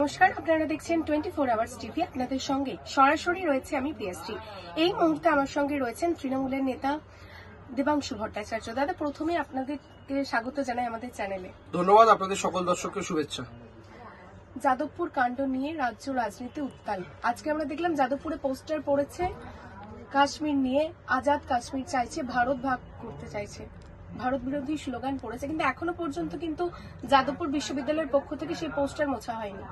নমস্কার, আপনারা দেখছেন 24 আওয়ার্স টিভি। আপনাদের সঙ্গে সরাসরি রয়েছে আমি পিএসটি। এই মুহূর্তে আমার সঙ্গে রয়েছেন তৃণমূলের নেতা দেবাংশু ভট্টাচার্য। দাদা, প্রথমে আপনাদেরকে স্বাগত জানাই আমাদের চ্যানেলে। ধন্যবাদ। আপনাদের সকল দর্শককে শুভেচ্ছা। যাদবপুর কাণ্ড নিয়ে রাজ্য রাজনীতি উত্তাল। আজকে আমরা দেখলাম যাদবপুরে পোস্টার পড়েছে কাশ্মীর নিয়ে, আজাদ কাশ্মীর চাইছে, ভারত ভাগ করতে চাইছে, ভারত বিরোধী স্লোগান পড়েছে, কিন্তু এখনো পর্যন্ত কিন্তু যাদবপুর বিশ্ববিদ্যালয়ের পক্ষ থেকে সেই পোস্টার মোছা হয়নি।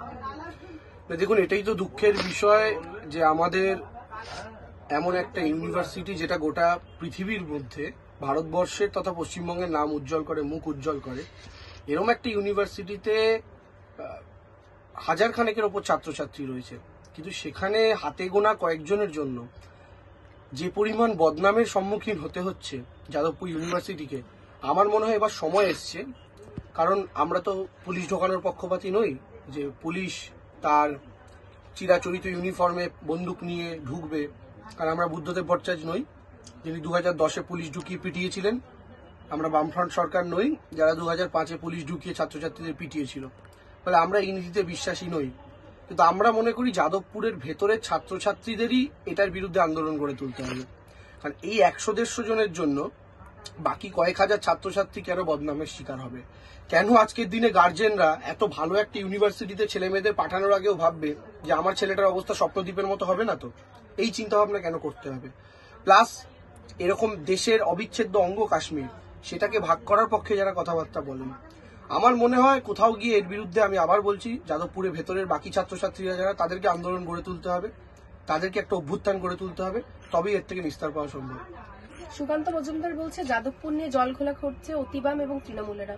দেখুন, এটাই তো দুঃখের বিষয় যে আমাদের এমন একটা ইউনিভার্সিটি যেটা গোটা পৃথিবীর মধ্যে ভারতবর্ষের তথা পশ্চিমবঙ্গের নাম উজ্জ্বল করে, মুখ উজ্জ্বল করে, এরকম একটা ইউনিভার্সিটিতে হাজার খানেকের ওপর ছাত্রছাত্রী রয়েছে, কিন্তু সেখানে হাতে গোনা কয়েকজনের জন্য যে পরিমাণ বদনামের সম্মুখীন হতে হচ্ছে যাদবপুর ইউনিভার্সিটিকে, আমার মনে হয় এবার সময় এসছে। কারণ আমরা তো পুলিশ ঢোকানোর পক্ষপাতী নই যে পুলিশ তার চিরাচরিত ইউনিফর্মে বন্দুক নিয়ে ঢুকবে। কারণ আমরা বুদ্ধদেব ভট্টাচার্য নই যিনি 2010-এ পুলিশ ঢুকিয়ে পিটিয়েছিলেন, আমরা বামফ্রন্ট সরকার নই যারা 2005-এ পুলিশ ঢুকিয়ে ছাত্রছাত্রীদের পিটিয়েছিল। ফলে আমরা এই নীতিতে বিশ্বাসী নই। কিন্তু আমরা মনে করি যাদবপুরের ভেতরের ছাত্রছাত্রীদেরই এটার বিরুদ্ধে আন্দোলন গড়ে তুলতে হবে। কারণ এই 100-150 জনের জন্য বাকি কয়েক হাজার ছাত্রছাত্রী কেন বদনামের শিকার হবে? কেন আজকের দিনে গার্জেনরা এত ভালো একটা ইউনিভার্সিটিতে ছেলে মেয়েদের পাঠানোর আগেও ভাববে যে আমার ছেলেটার অবস্থা স্বপ্নদ্বীপের মতো হবে না? তো এই চিন্তা ভাবনা কেন করতে হবে? প্লাস এরকম দেশের অবিচ্ছেদ্য অঙ্গ কাশ্মীর, সেটাকে ভাগ করার পক্ষে যারা কথাবার্তা বলেন, আমার মনে হয় কোথাও গিয়ে এর বিরুদ্ধে, আমি আবার বলছি, যাদবপুরের ভেতরের বাকি ছাত্রছাত্রীরা যারা, তাদেরকে আন্দোলন গড়ে তুলতে হবে, তাদেরকে একটা অভ্যুত্থান গড়ে তুলতে হবে, তবেই এর থেকে নিস্তার পাওয়া সম্ভব। সুকান্ত মজুমদার বলছে যাদবপুর নিয়ে জল খোলা করছে অতিবাম এবং তৃণমূলেরা।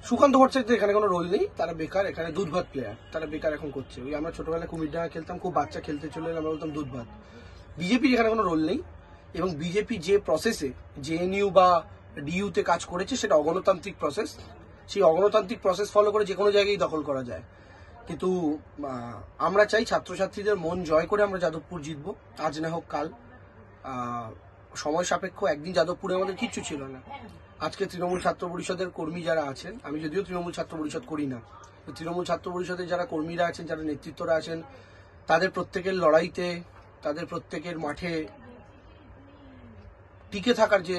সুকান্ত ভট্টাচার্যের এখানে কোনো রোল নেই, তারা বেকার, এখানে দুধ ভাত প্লেয়ার, তারা বেকার এখন করছে। ওই আমরা ছোটবেলায় কুমিরডাঙ্গা খেলতাম, খুব বাচ্চা খেলতে চলে আমরা বলতাম দুধ ভাত। বিজেপির এখানে কোনো রোল নেই, এবং বিজেপি যে প্রসেসে জেএনইউ বা ডিইউতে কাজ করেছে সেটা অগণতান্ত্রিক প্রসেস। সেই অগণতান্ত্রিক প্রসেস ফলো করে যে কোনো জায়গায় দখল করা যায়। কিন্তু আমরা চাই ছাত্রছাত্রীদের মন জয় করে আমরা যাদবপুর জিতবো, আজ না হোক কাল। সময় সাপেক্ষ, একদিন যাদবপুরে আমাদের কিচ্ছু ছিল না। আজকে তৃণমূল ছাত্র পরিষদের কর্মী যারা আছেন, আমি যদিও তৃণমূল ছাত্র পরিষদ করি না, তৃণমূল ছাত্র পরিষদের যারা কর্মীরা আছেন, যারা নেতৃত্বরা আছেন, তাদের প্রত্যেকের লড়াইতে, তাদের প্রত্যেকের মাঠে টিকে থাকার যে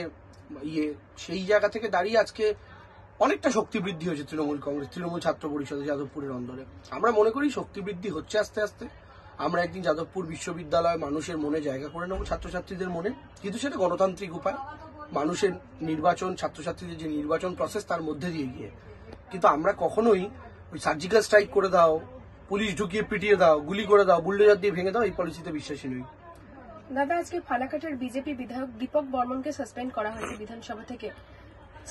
সেই জায়গা থেকে দাঁড়িয়ে আজকে অনেকটা শক্তি বৃদ্ধি হয়েছে তৃণমূল ছাত্র পরিষদের যাদবপুরের অন্দরে। আমরা মনে করি শক্তি বৃদ্ধি হচ্ছে আস্তে আস্তে। আমরা একদিন যাদবপুর বিশ্ববিদ্যালয় মানুষের মনে জায়গা করে নেব, ছাত্রছাত্রীদের মনে, কিন্তু সেটা গণতান্ত্রিক উপায়, মানুষের নির্বাচন, ছাত্রছাত্রীদের যে নির্বাচন প্রসেস তার মধ্যে দিয়ে গিয়ে। কিন্তু আমরা কখনোই ওই সার্জিক্যাল স্ট্রাইক করে দাও, পুলিশ ঢুকিয়ে পিটিয়ে দাও, গুলি করে দাও, বুলডোজার দিয়ে ভেঙে দাও, এই পলিসিতে বিশ্বাসী নই। দাদা, আজকে ফালাকাটার বিজেপি বিধায়ক দীপক বর্মনকে সাসপেন্ড করা হয়েছে বিধানসভা থেকে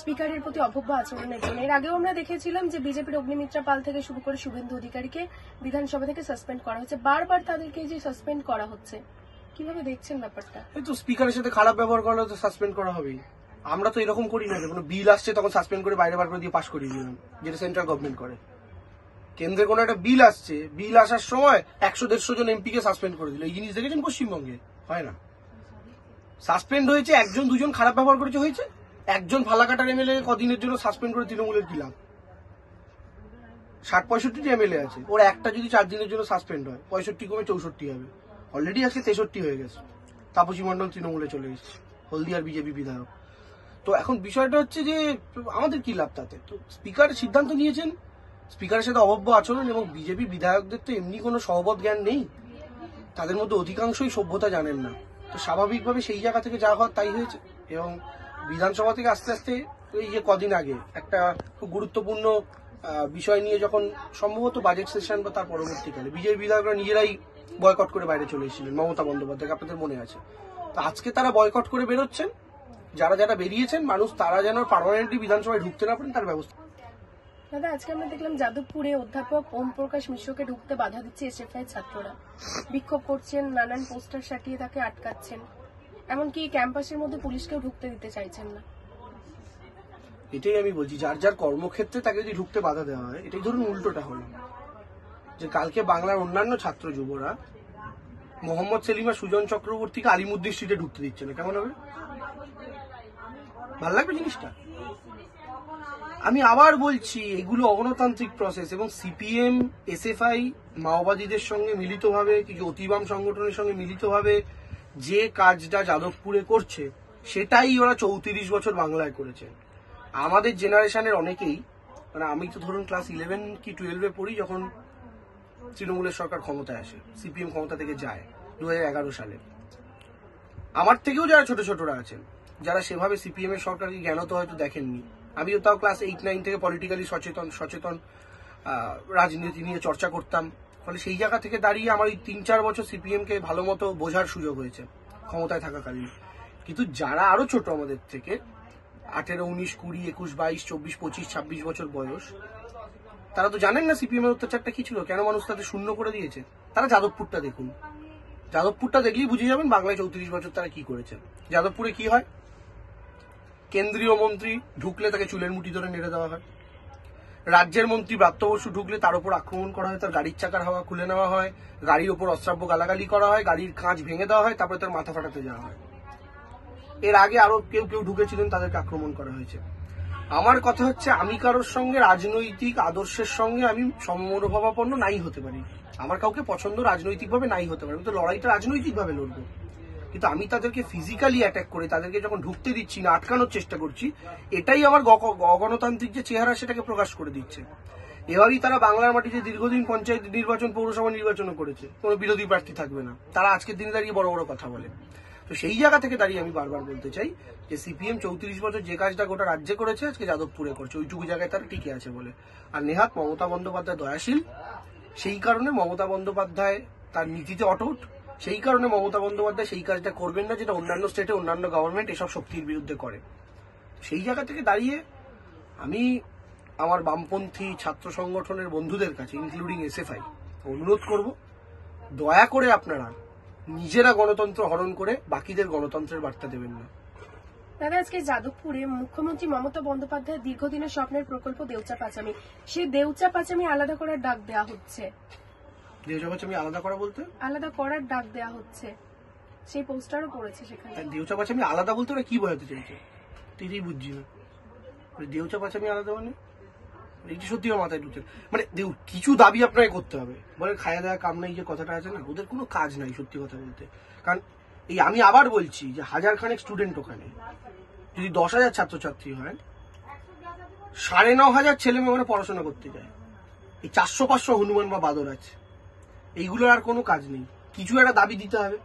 স্পিকারের প্রতি অভব্য আচরণের জন্য। এর আগেও আমরা দেখেছিলাম যে বিজেপির অগ্নিমিত্রা পাল থেকে শুরু করে শুভেন্দু অধিকারীকে বিধানসভা থেকে সাসপেন্ড করা হচ্ছে। বারবার তাদেরকে যে সাসপেন্ড করা হচ্ছে, কিভাবে দেখছেন ব্যাপারটা? এই তো স্পিকারের সাথে খারাপ ব্যবহার করলে তো সাসপেন্ড করা হবেই। আমরা তো এরকম করি না যে কোনো বিল আসছে তখন সাসপেন্ড করে বাইরে বার করে দিয়ে পাশ করিয়ে দিলাম, যেটা সেন্ট্রাল গভর্নমেন্ট করে। কেন্দ্রে কোনো একটা বিল আসছে, বিল আসার সময় 100-150 জন এমপিকে সাসপেন্ড করে দিল। এই জিনিস দেখেছেন পশ্চিমবঙ্গে? হয় না। সাসপেন্ড হয়েছে, 1-2 জন খারাপ ব্যবহার করেছে হয়েছে। একজন ফালাকাটার এমএলএ কদিনের জন্য সাসপেন্ড করে তৃণমূলের কি লাভ? 60-65টি এমএলএ আছে, ওর একটা যদি 4 দিনের জন্য সাসপেন্ড হয়, 65 কমে 64 হবে। অলরেডি আজকে 63 হয়ে গেছে। তাপসী মণ্ডল তৃণমূলে চলে এসেছে, হলদিয়ার বিজেপি বিধায়ক। তো এখন বিষয়টা হচ্ছে যে আমাদের কি লাভ তাতে? তো স্পিকার সিদ্ধান্ত নিয়েছেন, স্পিকারের সাথে অভব্য আচরণ, এবং বিজেপি বিধায়কদের তো এমনি কোনো সহবত জ্ঞান নেই, তাদের মধ্যে অধিকাংশই সভ্যতা জানেন না। তো স্বাভাবিকভাবে সেই জায়গা থেকে যা হওয়ার তাই হয়েছে। এবং বিধানসভা থেকে আস্তে আস্তে এই যে কদিন আগে একটা খুব গুরুত্বপূর্ণ বিষয় নিয়ে যখন সম্ভবত বাজেট সেশন বা তার পরবর্তীকালে বিজেপি বিধায়করা নিজেরাই বয়কট করে বাইরে চলে এসেছিলেন, মমতা বন্দ্যোপাধ্যায়, আপনাদের মনে আছে? তো আজকে তারা বয়কট করে বেরোচ্ছেন, যারা যারা বেরিয়েছেন, মানুষ তারা যেন পার্মানেন্টলি বিধানসভায় ঢুকতে না পারেন তার ব্যবস্থা। দাদা, আজকে আমরা দেখলাম যাদবপুরে অধ্যাপক ওম প্রকাশ মিশ্রকে ঢুকতে বাধা দিচ্ছে এসএফআই ছাত্ররা, বিক্ষোভ করছেন, নানান পোস্টার সাটিয়ে তাকে আটকাচ্ছেন, এমনকি ক্যাম্পাসের মধ্যে পুলিশকেও ঢুকতে দিতে চাইছেন না। এটাই আমি বলছি, যার যার কর্মক্ষেত্রে তাকে যদি ঢুকতে বাধা দেওয়া হয়, এটাই ধরুন উল্টোটা হলো যে কালকে বাংলার অন্যান্য ছাত্র যুবরা মোহাম্মদ সেলিম আর সুজন চক্রবর্তীকে আলিমুদ্দিন স্ট্রিটে ঢুকতে দিচ্ছে না, কেমন হবে? ভাল লাগবে জিনিসটা? আমি আবার বলছি এগুলো অগণতান্ত্রিক প্রসেস, এবং সিপিএম, এসএফআই মাওবাদীদের সঙ্গে মিলিতভাবে, কিছু অতিবাম সংগঠনের সঙ্গে মিলিতভাবে যে কাজটা যাদবপুরে করছে সেটাই ওরা 34 বছর বাংলায় করেছে। আমাদের জেনারেশনের অনেকেই, মানে আমি তো ধরুন ক্লাস 11 কি 12-এ পড়ি যখন তৃণমূলের সরকার ক্ষমতায় আসে, সিপিএম ক্ষমতা থেকে যায় 2011 সালে। আমার থেকেও যারা ছোট ছোটরা আছেন, যারা সেভাবে সিপিএম এর সরকারকে জ্ঞানত হয়তো দেখেননি, আমিও তাও ক্লাস 8-9 থেকে পলিটিক্যালি সচেতন রাজনীতি নিয়ে চর্চা করতাম। ফলে সেই জায়গা থেকে দাঁড়িয়ে আমার এই 3-4 বছর সিপিএম কে ভালো মতো বোঝার সুযোগ হয়েছে ক্ষমতায় থাকাকালীন। কিন্তু যারা আরো ছোট আমাদের থেকে, 18, 19, 20, 21, 22, 24, 25, 26 বছর বয়স, তারা তো জানেন না সিপিএম এর অত্যাচারটা কি ছিল, কেন মানুষ তাদের শূন্য করে দিয়েছে। তারা যাদবপুরটা দেখুন, যাদবপুরটা দেখলেই বুঝে যাবেন বাংলায় 34 বছর তারা কি করেছে। যাদবপুরে কি হয়? কেন্দ্রীয় মন্ত্রী ঢুকলে তাকে চুলের মুঠি ধরে নেড়ে দেওয়া হয়, রাজ্যের মন্ত্রী ব্রাত্য বসু ঢুকলে তার উপর আক্রমণ করা হয়, তার গাড়ির চাকার হাওয়া খুলে নেওয়া হয়, গাড়ির ওপর অশ্রাব্য গালাগালি করা হয়, গাড়ির কাঁচ ভেঙে দেওয়া হয়, তারপরে তার মাথা ফাটাতে যাওয়া হয়। এর আগে আরো কেউ ঢুকেছিলেন, তাদেরকে আক্রমণ করা হয়েছে। আমার কথা হচ্ছে, আমি কারোর সঙ্গে রাজনৈতিক আদর্শের সঙ্গে আমি সমমনোভাবাপন্ন নাই হতে পারি, আমার কাউকে পছন্দ রাজনৈতিকভাবে নাই হতে পারে, আমি তো লড়াইটা রাজনৈতিকভাবে লড়বো। কিন্তু আমি তাদেরকে ফিজিক্যালি অ্যাটাক করে তাদেরকে যখন ঢুকতে দিচ্ছি না, আটকানোর চেষ্টা করছি, এটাই আমার অগণতান্ত্রিক যে চেহারা সেটাকে প্রকাশ করে দিচ্ছে। এভাবেই তারা বাংলার মাটিতে দীর্ঘদিন পঞ্চায়েত নির্বাচন, পৌরসভা নির্বাচনও করেছে, কোনো বিরোধী প্রার্থী থাকবে না, তারা আজকের দিনে দাঁড়িয়ে বড় বড় কথা বলে। তো সেই জায়গা থেকে দাঁড়িয়ে আমি বারবার বলতে চাই যে সিপিএম 34 বছর যে কাজটা গোটা রাজ্যে করেছে, আজকে যাদবপুরে করছে, ওইটুকু জায়গায় তারা টিকে আছে বলে। আর নেহাত মমতা বন্দ্যোপাধ্যায় দয়াশীল, সেই কারণে মমতা বন্দ্যোপাধ্যায় তার নীতিতে অটুট, সেই কারণে মমতা বন্দ্যোপাধ্যায় সেই কাজটা করবেন না যেটা অন্যান্য স্টেটে অন্যান্য গভর্নমেন্ট এসব শক্তির বিরুদ্ধে করে। সেই জায়গা থেকে দাঁড়িয়ে আমি আমার বামপন্থী ছাত্র সংগঠনের বন্ধুদের কাছে, ইনক্লুডিং এসএফআই, অনুরোধ করব, দয়া করে আপনারা নিজেরা গণতন্ত্র হরণ করে বাকিদের গণতন্ত্রের বার্তা দেবেন না। দাদা, আজকে যাদবপুরে মুখ্যমন্ত্রী মমতা বন্দ্যোপাধ্যায়ের দীর্ঘদিনের স্বপ্নের প্রকল্প দেউচা পাচামি, সেই দেউচা পাচামি আলাদা করার ডাক দেওয়া হচ্ছে। দেউচা পাচামি আলাদা করা বলতে? আলাদা করার ডাক দেওয়া হচ্ছে, সেই পোস্টারও পড়েছে সেখানে। দেউচা পাচামি আলাদা বলতে ওরা কি বোঝাতে চাইছে তুই বুঝছি না। দেউচা পাচামি আলাদা মানে এইটা সত্যি মাথায় ঢুকছে। মানে কিছু দাবি আপনাকে করতে হবে, বলে খায়া দেওয়া কাম নাই যে কথাটা আছে না, ওদের কোনো কাজ নাই সত্যি কথা বলতে। কারণ এই আমি আবার বলছি যে 1000 স্টুডেন্ট ওখানে, যদি 10,000 ছাত্রছাত্রী হয়, 9,500 ছেলে মেয়ে ওখানে পড়াশোনা করতে যায়। এই 400-500 হনুমান বা বাদর আছে, এইগুলোর আর কোনো কাজ নেই। কিছু একটা দাবি দিতে হবে।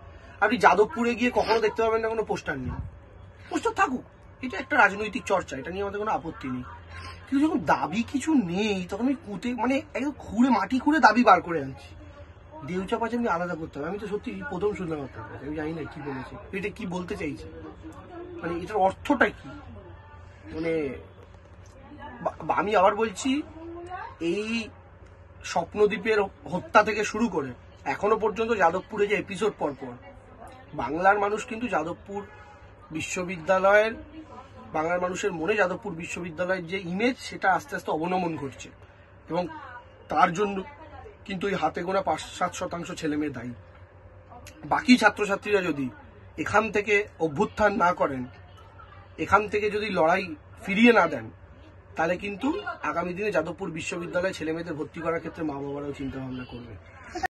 আপনি যাদবপুরে গিয়ে কখনো দেখতে পাবেন না কোনো পোস্টার নেই, পোস্টার থাকুক, এটা একটা রাজনৈতিক চর্চা, এটা নিয়ে আমাদের কোনো আপত্তি নেই। কিন্তু যখন দাবি কিছু নেই তখন আমি মানে একদম মাটি খুঁড়ে দাবি বার করে আনছি। দেউচা পাচামি আলাদা করতে হবে, আমি তো সত্যি প্রথম শুনলাম আপনার কাছে, আমি জানি না কি বলেছে, এটা কি বলতে চাইছে, মানে এটার অর্থটা কি। মানে আমি আবার বলছি, এই স্বপ্নদ্বীপের হত্যা থেকে শুরু করে এখনো পর্যন্ত যাদবপুরে যে এপিসোড পরপর, বাংলার মানুষ কিন্তু যাদবপুর বিশ্ববিদ্যালয়ের, বাংলার মানুষের মনে যাদবপুর বিশ্ববিদ্যালয়ের যে ইমেজ, সেটা আস্তে আস্তে অবনমন ঘটছে, এবং তার জন্য কিন্তু ওই হাতে গোনা 5-7% ছেলে মেয়ে দায়ী। বাকি ছাত্রছাত্রীরা যদি এখান থেকে অভ্যুত্থান না করেন, এখান থেকে যদি লড়াই ফিরিয়ে না দেন, তাহলে কিন্তু আগামী দিনে যাদবপুর বিশ্ববিদ্যালয়ে ছেলে মেয়েদের ভর্তি করার ক্ষেত্রে মা বাবারাও চিন্তা ভাবনা করবে।